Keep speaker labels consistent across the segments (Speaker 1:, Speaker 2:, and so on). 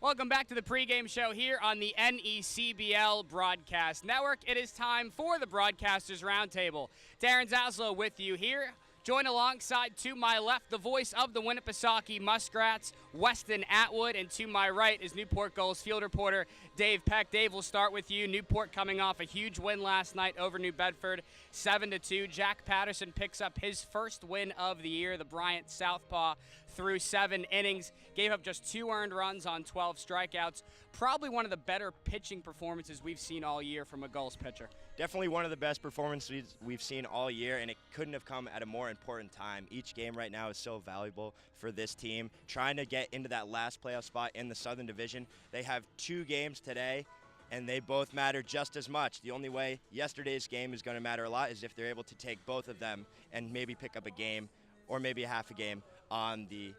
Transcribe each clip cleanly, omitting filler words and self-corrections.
Speaker 1: Welcome back to the pregame show here on the NECBL Broadcast Network. It is time for the Broadcasters Roundtable. Darren Zaslow with you here. Join alongside to my left, the voice of the Winnipesaukee Muskrats, Weston Atwood, and to my right is Newport Gulls field reporter Dave Peck. Dave, we'll start with you. Newport coming off a huge win last night over New Bedford, 7-2. Jack Patterson picks up his first win of the year. The Bryant Southpaw through 7 innings, gave up just 2 earned runs on 12 strikeouts. Probably one of the better pitching performances we've seen all year from a Gulls pitcher.
Speaker 2: Definitely one of the best performances we've seen all year, and it couldn't have come at a more important time. Each game right now is so valuable for this team, trying to get into that last playoff spot in the Southern Division. They have 2 games today, and they both matter just as much. The only way yesterday's game is going to matter a lot is if they're able to take both of them and maybe pick up a game or maybe a half a game on the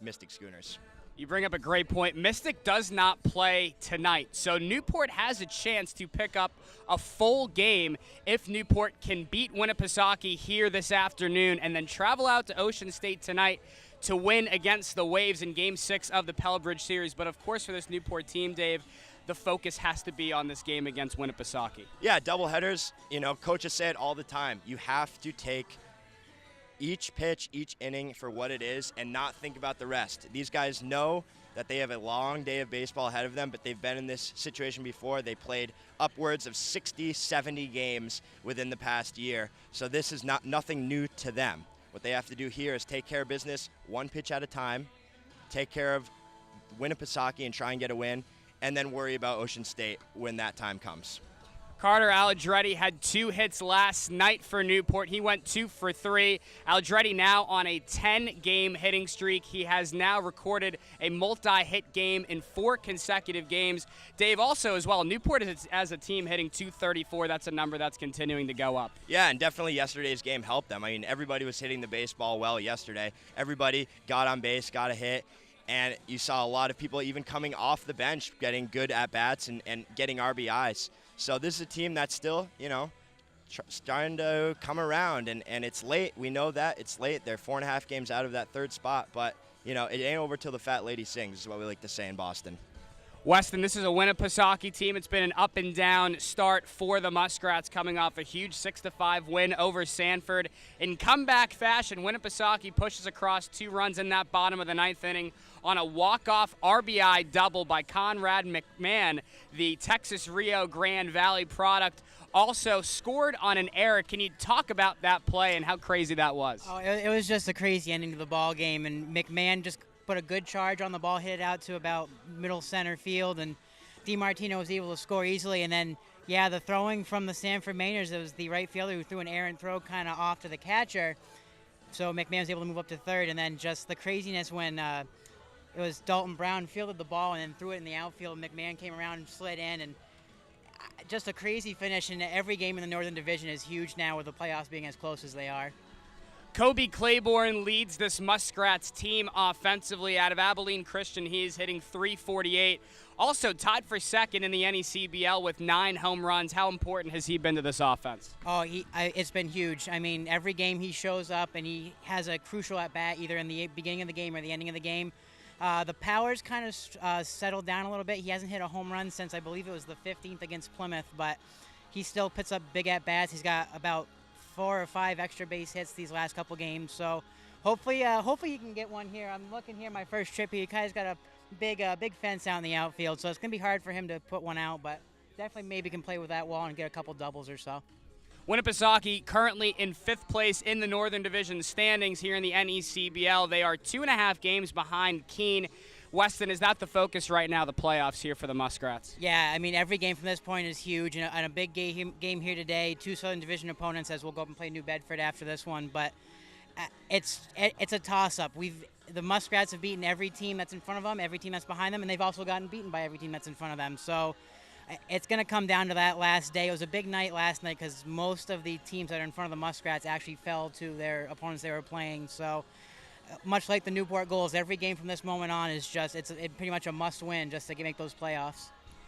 Speaker 2: Mystic Schooners.
Speaker 1: You bring up a great point. Mystic does not play tonight, so Newport has a chance to pick up a full game if Newport can beat Winnipesaukee here this afternoon and then travel out to Ocean State tonight to win against the Waves in Game 6 of the Pell Bridge Series. But, of course, for this Newport team, Dave, the focus has to be on this game against Winnipesaukee.
Speaker 2: Yeah, doubleheaders, coaches say it all the time. You have to take each pitch, each inning for what it is and not think about the rest. These guys know that they have a long day of baseball ahead of them, but they've been in this situation before. They played upwards of 60, 70 games within the past year, so this is nothing new to them. What they have to do here is take care of business one pitch at a time, take care of Winnipesaukee and try and get a win, and then worry about Ocean State when that time comes.
Speaker 1: Carter Aladretti had 2 hits last night for Newport. He went 2 for 3. Aladretti now on a 10-game hitting streak. He has now recorded a multi-hit game in 4 consecutive games. Dave, also as well, Newport is, as a team, hitting 234. That's a number that's continuing to go up.
Speaker 2: Yeah, and definitely yesterday's game helped them. I mean, everybody was hitting the baseball well yesterday. Everybody got on base, got a hit. And you saw a lot of people even coming off the bench, getting good at-bats and getting RBIs. So this is a team that's still, starting to come around, and it's late. We know that. It's late. They're 4.5 games out of that 3rd spot, but, it ain't over till the fat lady sings is what we like to say in Boston.
Speaker 1: Weston, this is a Winnipesaukee team. It's been an up-and-down start for the Muskrats, coming off a huge 6-5 win over Sanford. In comeback fashion, Winnipesaukee pushes across 2 runs in that bottom of the 9th inning on a walk-off RBI double by Conrad McMahon, the Texas Rio Grande Valley product. Also scored on an error. Can you talk about that play and how crazy that was?
Speaker 3: Oh, it was just a crazy ending to the ball game, and McMahon just put a good charge on the ball, hit it out to about middle center field, and DiMartino was able to score easily. And then, the throwing from the Sanford Mainers, it was the right fielder who threw an errant throw kind of off to the catcher. So McMahon was able to move up to 3rd, and then just the craziness when it was Dalton Brown fielded the ball and then threw it in the outfield. McMahon came around and slid in, and just a crazy finish. And every game in the Northern Division is huge now with the playoffs being as close as they are.
Speaker 1: Kobe Claiborne leads this Muskrats team offensively. Out of Abilene Christian, he is hitting .348. Also tied for 2nd in the NECBL with 9 home runs. How important has he been to this offense?
Speaker 3: Oh, it's been huge. I mean, every game he shows up and he has a crucial at-bat either in the beginning of the game or the ending of the game. The power's kind of settled down a little bit. He hasn't hit a home run since I believe it was the 15th against Plymouth, but he still puts up big at-bats. He's got about 4 or 5 extra base hits these last couple games, so hopefully he can get one here. I'm looking here, my first trip. He kind of got a big fence out in the outfield, so it's gonna be hard for him to put one out, but definitely maybe can play with that wall and get a couple doubles or so.
Speaker 1: Winnipesaukee currently in 5th place in the Northern Division standings here in the NECBL. They are 2.5 games behind Keene. Weston, is that the focus right now, the playoffs here for the Muskrats?
Speaker 3: Yeah, I mean, every game from this point is huge, and a big game here today. 2 Southern Division opponents, as we'll go up and play New Bedford after this one, but it's a toss-up. The Muskrats have beaten every team that's in front of them, every team that's behind them, and they've also gotten beaten by every team that's in front of them. So it's going to come down to that last day. It was a big night last night because most of the teams that are in front of the Muskrats actually fell to their opponents they were playing. So much like the Newport Gulls, every game from this moment on is it's pretty much a must-win just to make those playoffs.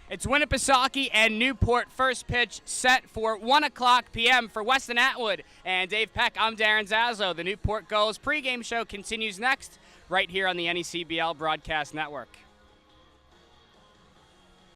Speaker 1: It's Winnipesaukee and Newport. First pitch set for 1 o'clock p.m. for Weston Atwood and Dave Peck. I'm Darren Zaslow. The Newport Gulls pregame show continues next right here on the NECBL Broadcast Network.